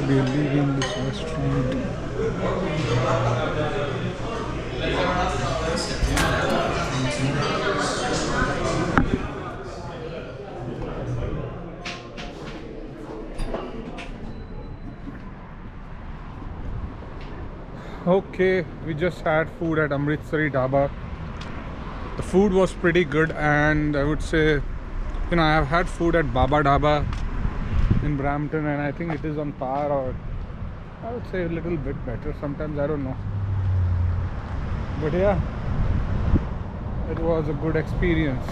We are leaving this restaurant. Okay, we just had food at Amritsari Dhaba. The food was pretty good, and I would say, I have had food at Baba Dhaba in Brampton, and I think it is on par, or I would say a little bit better sometimes, I don't know. But yeah, it was a good experience.